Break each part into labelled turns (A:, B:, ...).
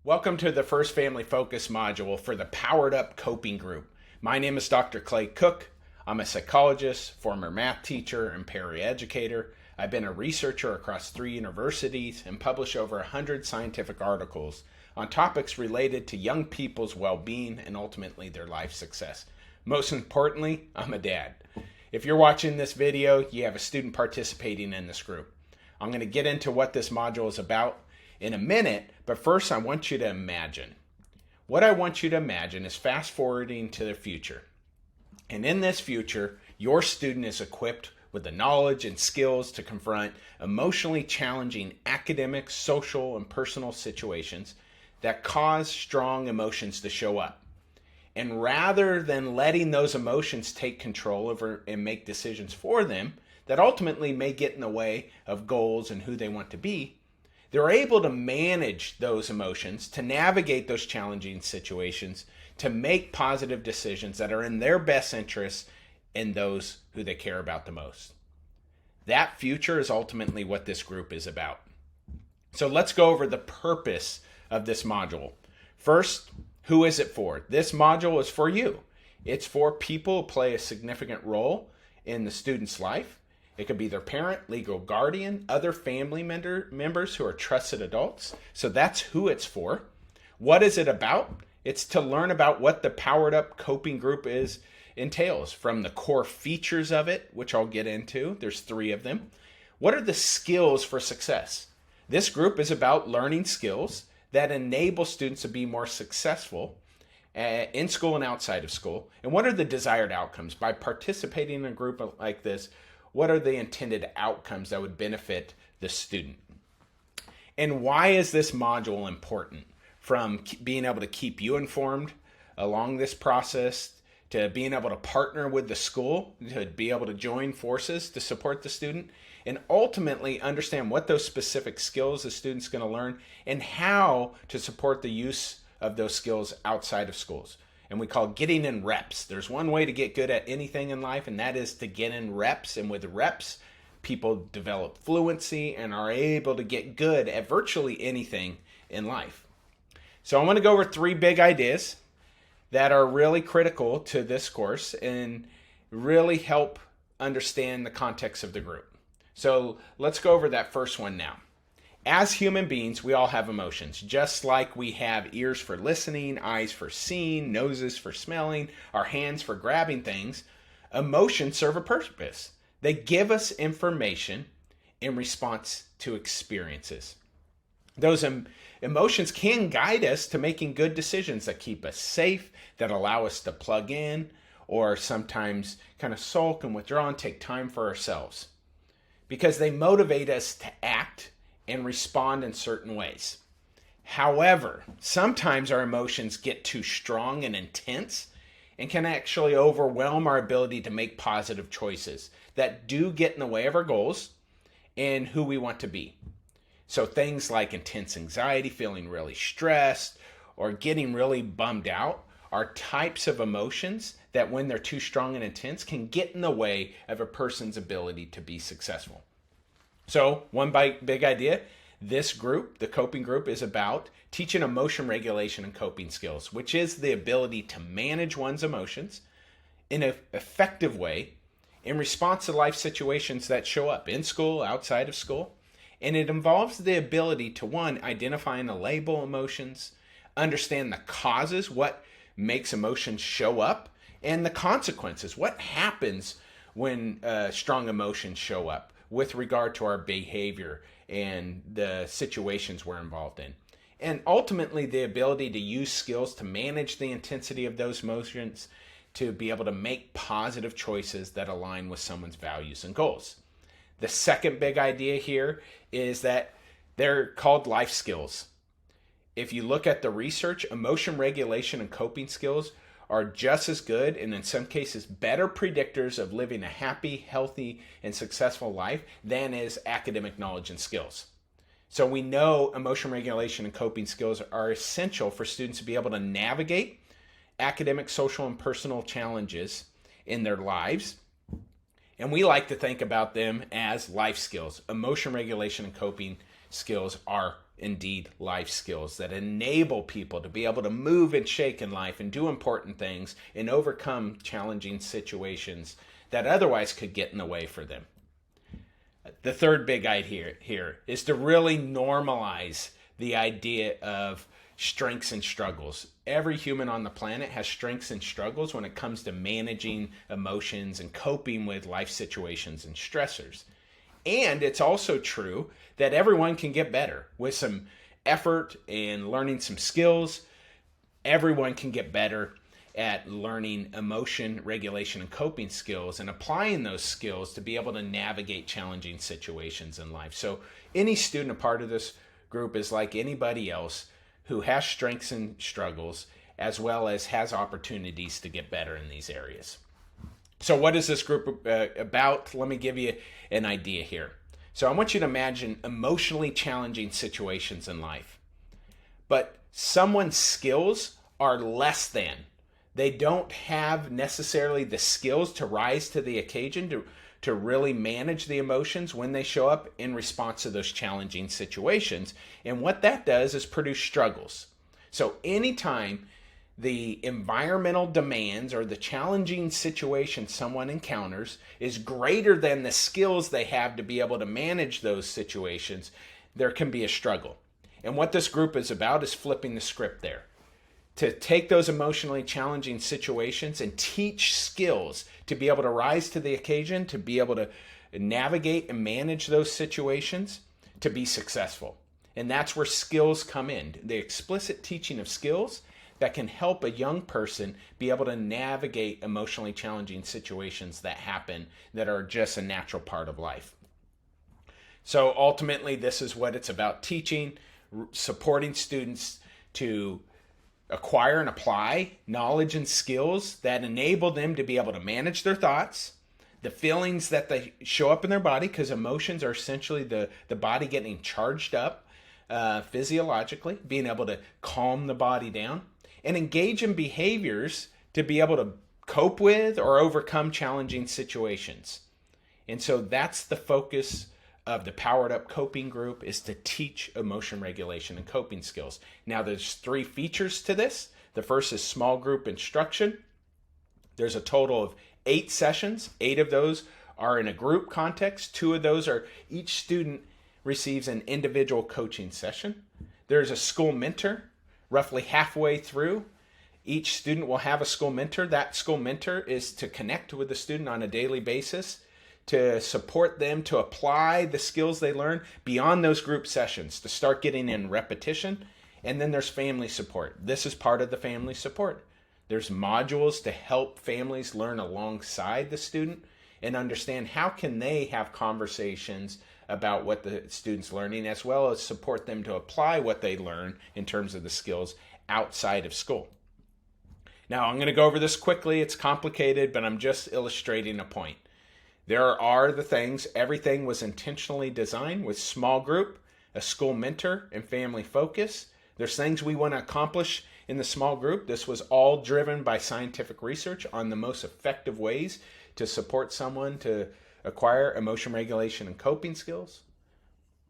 A: Welcome to the first Family Focus module for the Powered Up Coping Group. My name is Dr. Clay Cook. I'm a psychologist, former math teacher, and paraeducator. I've been a researcher across 3 universities and published over 100 scientific articles on topics related to young people's well-being and ultimately their life success. Most importantly, I'm a dad. If you're watching this video, you have a student participating in this group. I'm going to get into what this module is about in a minute, but first I want you to imagine. What I want you to imagine is fast forwarding to the future. And in this future, your student is equipped with the knowledge and skills to confront emotionally challenging academic, social, and personal situations that cause strong emotions to show up. And rather than letting those emotions take control over and make decisions for them that ultimately may get in the way of goals and who they want to be, they're able to manage those emotions, to navigate those challenging situations, to make positive decisions that are in their best interests and those who they care about the most. That future is ultimately what this group is about. So let's go over the purpose of this module. First, who is it for? This module is for you. It's for people who play a significant role in the student's life. It could be their parent, legal guardian, other family members who are trusted adults. So that's who it's for. What is it about? It's to learn about what the Powered Up Coping Group entails, from the core features of it, which I'll get into. There's 3 of them. What are the skills for success? This group is about learning skills that enable students to be more successful in school and outside of school. And what are the desired outcomes? By participating in a group like this, what are the intended outcomes that would benefit the student? And why is this module important? From being able to keep you informed along this process, to being able to partner with the school, to be able to join forces to support the student, and ultimately understand what those specific skills the student's going to learn and how to support the use of those skills outside of schools. And we call getting in reps. There's one way to get good at anything in life, and that is to get in reps. And with reps, people develop fluency and are able to get good at virtually anything in life. So I want to go over 3 big ideas that are really critical to this course and really help understand the context of the group. So let's go over that first one now. As human beings, we all have emotions. Just like we have ears for listening, eyes for seeing, noses for smelling, our hands for grabbing things, emotions serve a purpose. They give us information in response to experiences. Those emotions can guide us to making good decisions that keep us safe, that allow us to plug in, or sometimes kind of sulk and withdraw and take time for ourselves, because they motivate us to act and respond in certain ways. However, sometimes our emotions get too strong and intense and can actually overwhelm our ability to make positive choices that do get in the way of our goals and who we want to be. So things like intense anxiety, feeling really stressed, or getting really bummed out are types of emotions that, when they're too strong and intense, can get in the way of a person's ability to be successful. So one big idea, this group, the coping group, is about teaching emotion regulation and coping skills, which is the ability to manage one's emotions in an effective way in response to life situations that show up in school, outside of school. And it involves the ability to, 1, identify and label emotions, understand the causes, what makes emotions show up, and the consequences, what happens when strong emotions show up with regard to our behavior and the situations we're involved in. And ultimately, the ability to use skills to manage the intensity of those emotions, to be able to make positive choices that align with someone's values and goals. The second big idea here is that they're called life skills. If you look at the research, emotion regulation and coping skills are just as good, and in some cases better, predictors of living a happy, healthy, and successful life than is academic knowledge and skills. So we know emotion regulation and coping skills are essential for students to be able to navigate academic, social, and personal challenges in their lives. And we like to think about them as life skills. Emotion regulation and coping skills are indeed life skills that enable people to be able to move and shake in life and do important things and overcome challenging situations that otherwise could get in the way for them. The third big idea here is to really normalize the idea of strengths and struggles. Every human on the planet has strengths and struggles when it comes to managing emotions and coping with life situations and stressors. And it's also true that everyone can get better with some effort and learning some skills. Everyone can get better at learning emotion regulation and coping skills and applying those skills to be able to navigate challenging situations in life. So any student a part of this group is like anybody else who has strengths and struggles, as well as has opportunities to get better in these areas. So what is this group about? Let me give you an idea here. So I want you to imagine emotionally challenging situations in life, but someone's skills are less than. They don't have necessarily the skills to rise to the occasion to really manage the emotions when they show up in response to those challenging situations. And what that does is produce struggles. So anytime the environmental demands or the challenging situation someone encounters is greater than the skills they have to be able to manage those situations, there can be a struggle. And what this group is about is flipping the script there, to take those emotionally challenging situations and teach skills to be able to rise to the occasion, to be able to navigate and manage those situations, to be successful. And that's where skills come in, the explicit teaching of skills that can help a young person be able to navigate emotionally challenging situations that happen that are just a natural part of life. So ultimately, this is what it's about: teaching, supporting students to acquire and apply knowledge and skills that enable them to be able to manage their thoughts, the feelings that they show up in their body, because emotions are essentially the body getting charged up physiologically, being able to calm the body down, and engage in behaviors to be able to cope with or overcome challenging situations. And so that's the focus of the Powered Up Coping Group, is to teach emotion regulation and coping skills. Now, there's 3 features to this. The first is small group instruction. There's a total of 8 sessions. 8 of those are in a group context. 2 of those are each student receives an individual coaching session. There's a school mentor roughly halfway through. Each student will have a school mentor. That school mentor is to connect with the student on a daily basis, to support them to apply the skills they learn beyond those group sessions, to start getting in repetition. And then there's family support. This is part of the family support. There's modules to help families learn alongside the student and understand how can they have conversations about what the student's learning, as well as support them to apply what they learn in terms of the skills outside of school. Now, I'm going to go over this quickly. It's complicated, but I'm just illustrating a point. There are the things, everything was intentionally designed with small group, a school mentor, and family focus. There's things we want to accomplish in the small group. This was all driven by scientific research on the most effective ways to support someone to acquire emotion regulation and coping skills.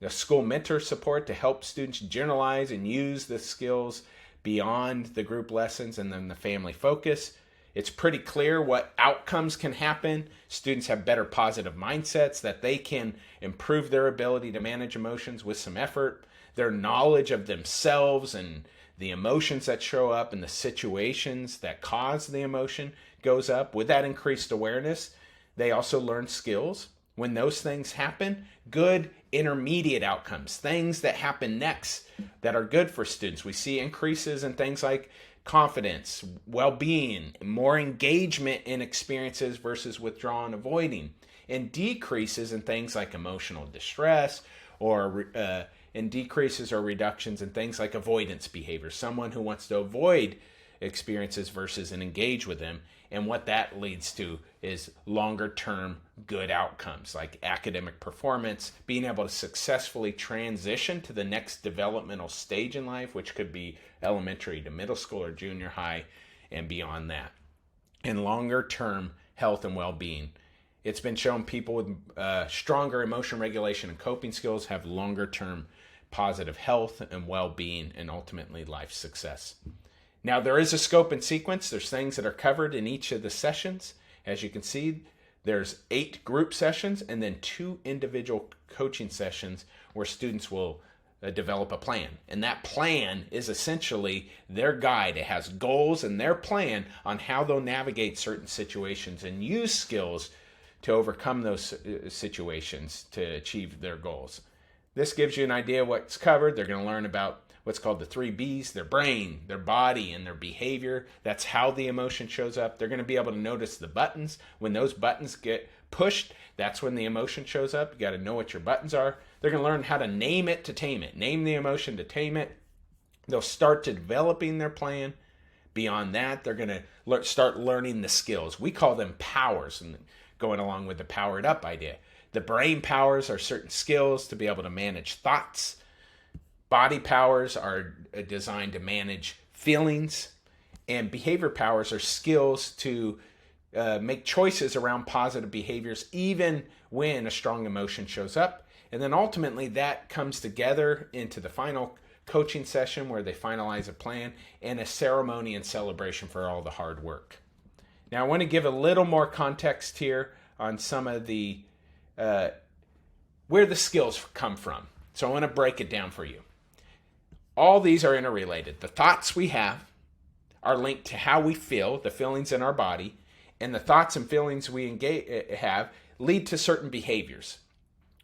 A: The school mentor support to help students generalize and use the skills beyond the group lessons, and then the family focus. It's pretty clear what outcomes can happen. Students have better positive mindsets, that they can improve their ability to manage emotions with some effort. Their knowledge of themselves and the emotions that show up and the situations that cause the emotion goes up. With that increased awareness, they also learn skills. When those things happen, good intermediate outcomes, things that happen next that are good for students. We see increases in things like confidence, well-being, more engagement in experiences versus withdrawal and avoiding, and decreases in things like emotional distress, or and decreases or reductions in things like avoidance behavior, someone who wants to avoid experiences versus engage with them. And what that leads to is longer term good outcomes like academic performance, being able to successfully transition to the next developmental stage in life, which could be elementary to middle school or junior high and beyond that, and longer term health and well-being. It's been shown people with stronger emotion regulation and coping skills have longer term positive health and well-being, and ultimately life success. Now, there is a scope and sequence. There's things that are covered in each of the sessions. As you can see, there's 8 group sessions and then 2 individual coaching sessions where students will develop a plan. And that plan is essentially their guide. It has goals and their plan on how they'll navigate certain situations and use skills to overcome those situations to achieve their goals. This gives you an idea of what's covered. They're going to learn about what's called the 3 B's, their brain, their body, and their behavior. That's how the emotion shows up. They're going to be able to notice the buttons. When those buttons get pushed, that's when the emotion shows up. You got to know what your buttons are. They're going to learn how to name it to tame it. Name the emotion to tame it. They'll start to developing their plan. Beyond that, they're going to start learning the skills. We call them powers, and going along with the powered up idea. The brain powers are certain skills to be able to manage thoughts. Body powers are designed to manage feelings. And behavior powers are skills to make choices around positive behaviors even when a strong emotion shows up. And then ultimately that comes together into the final coaching session where they finalize a plan and a ceremony and celebration for all the hard work. Now I want to give a little more context here on some of the where the skills come from. So I want to break it down for you. All these are interrelated. The thoughts we have are linked to how we feel, the feelings in our body, and the thoughts and feelings we have lead to certain behaviors.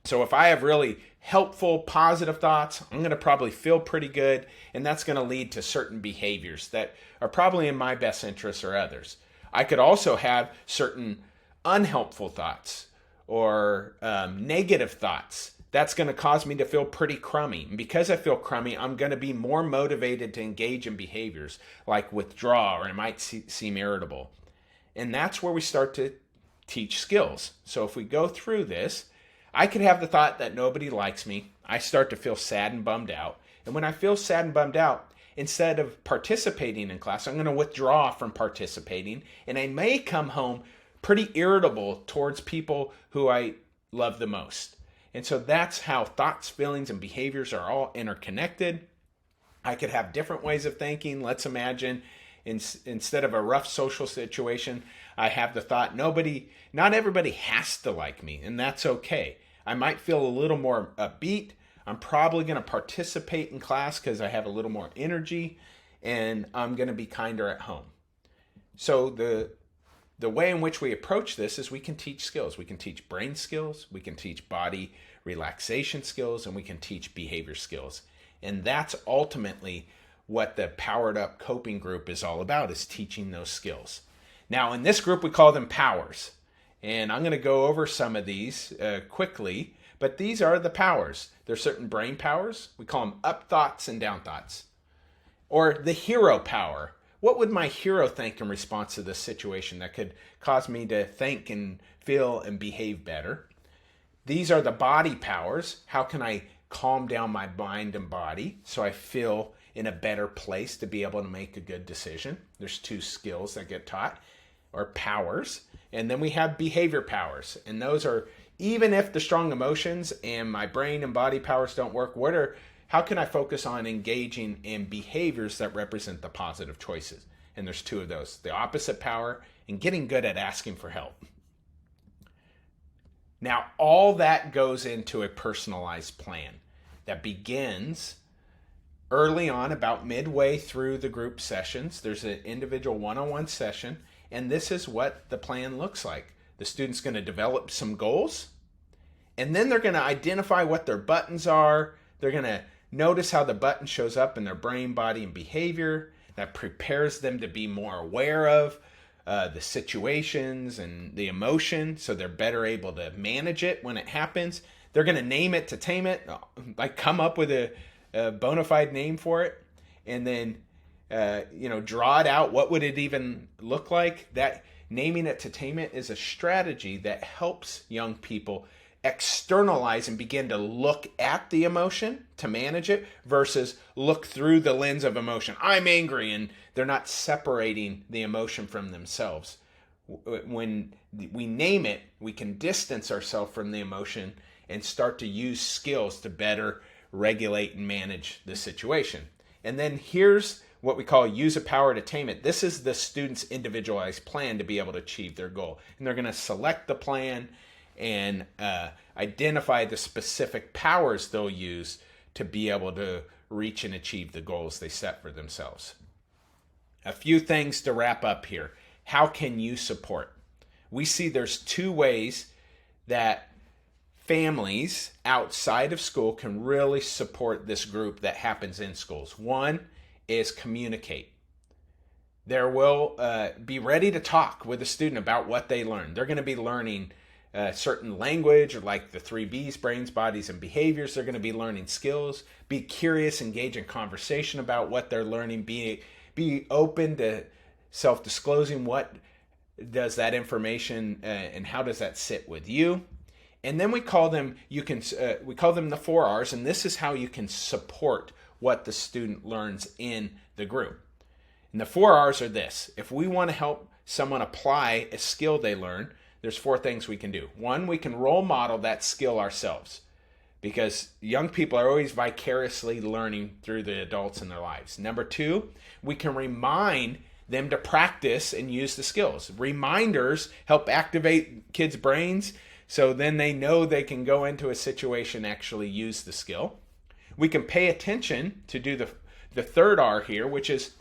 A: So if I have really helpful, positive thoughts, I'm going to probably feel pretty good, and that's going to lead to certain behaviors that are probably in my best interest or others. I could also have certain unhelpful thoughts or negative thoughts. That's going to cause me to feel pretty crummy. And because I feel crummy, I'm going to be more motivated to engage in behaviors like withdraw, or I might seem irritable. And that's where we start to teach skills. So if we go through this, I could have the thought that nobody likes me. I start to feel sad and bummed out. And when I feel sad and bummed out, instead of participating in class, I'm going to withdraw from participating. And I may come home pretty irritable towards people who I love the most. And so that's how thoughts, feelings, and behaviors are all interconnected. I could have different ways of thinking. Let's imagine instead of a rough social situation, I have the thought, not everybody has to like me, and that's okay. I might feel a little more upbeat. I'm probably going to participate in class because I have a little more energy, and I'm going to be kinder at home. So the way in which we approach this is we can teach skills. We can teach brain skills, we can teach body relaxation skills, and we can teach behavior skills. And that's ultimately what the Powered Up Coping Group is all about, is teaching those skills. Now, in this group, we call them powers. And I'm going to go over some of these quickly, but these are the powers. There's certain brain powers. We call them up thoughts and down thoughts. Or the hero power. What would my hero think in response to this situation that could cause me to think and feel and behave better? These are the body powers. How can I calm down my mind and body so I feel in a better place to be able to make a good decision? There's 2 skills that get taught, or powers. And then we have behavior powers. And those are, even if the strong emotions and my brain and body powers don't work, how can I focus on engaging in behaviors that represent the positive choices? And there's 2 of those, the opposite power and getting good at asking for help. Now, all that goes into a personalized plan that begins early on, about midway through the group sessions. There's an individual one-on-one session, and this is what the plan looks like. The student's going to develop some goals, and then they're going to identify what their buttons are. They're going to notice how the button shows up in their brain, body, and behavior. That prepares them to be more aware of the situations and the emotion, so they're better able to manage it when it happens. They're going to name it to tame it, like come up with a bona fide name for it, and then draw it out. What would it even look like? That naming it to tame it is a strategy that helps young people externalize and begin to look at the emotion to manage it versus look through the lens of emotion. I'm angry, and they're not separating the emotion from themselves. When we name it, we can distance ourselves from the emotion and start to use skills to better regulate and manage the situation. And then here's what we call use of powered attainment. This is the student's individualized plan to be able to achieve their goal. And they're going to select the plan and identify the specific powers they'll use to be able to reach and achieve the goals they set for themselves. A few things to wrap up here. How can you support? We see there's two ways that families outside of school can really support this group that happens in schools. One is communicate. There will be ready to talk with the student about what they learned. They're going to be learning certain language, like the 3 B's, brains, bodies, and behaviors. They're going to be learning skills. Be curious, engage in conversation about what they're learning. Be open to self-disclosing what does that information and how does that sit with you. And then we call them the 4 R's, and this is how you can support what the student learns in the group. And the 4 R's are this. If we want to help someone apply a skill they learn, there's 4 things we can do. 1, we can role model that skill ourselves, because young people are always vicariously learning through the adults in their lives. Number 2, we can remind them to practice and use the skills. Reminders help activate kids' brains, so then they know they can go into a situation and actually use the skill. We can pay attention to do the 3rd R here, which is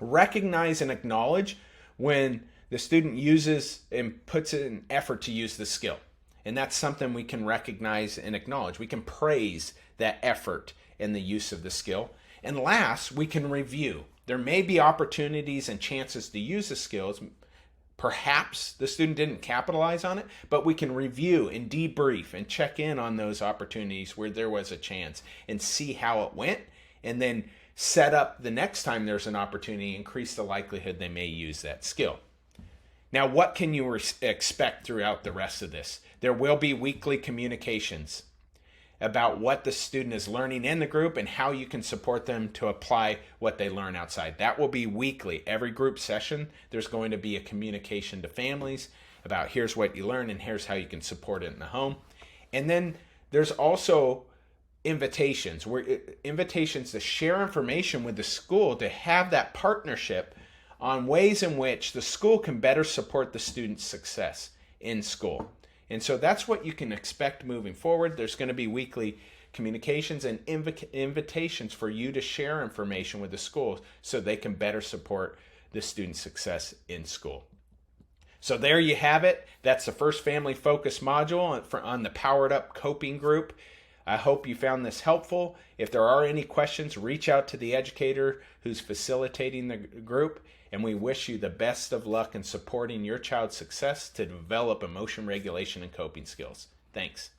A: recognize and acknowledge when the student uses and puts in an effort to use the skill. And that's something we can recognize and acknowledge. We can praise that effort and the use of the skill. And last, we can review. There may be opportunities and chances to use the skills. Perhaps the student didn't capitalize on it, but we can review and debrief and check in on those opportunities where there was a chance and see how it went, and then set up the next time there's an opportunity, increase the likelihood they may use that skill. Now, what can you expect throughout the rest of this? There will be weekly communications about what the student is learning in the group and how you can support them to apply what they learn outside. That will be weekly. Every group session, there's going to be a communication to families about here's what you learn and here's how you can support it in the home. And then there's also invitations to share information with the school, to have that partnership on ways in which the school can better support the student's success in school. And so that's what you can expect moving forward. There's going to be weekly communications and invitations for you to share information with the school so they can better support the student's success in school. So there you have it. That's the first family focus module on the Powered Up Coping Group. I hope you found this helpful. If there are any questions, reach out to the educator who's facilitating the group, and we wish you the best of luck in supporting your child's success to develop emotion regulation and coping skills. Thanks.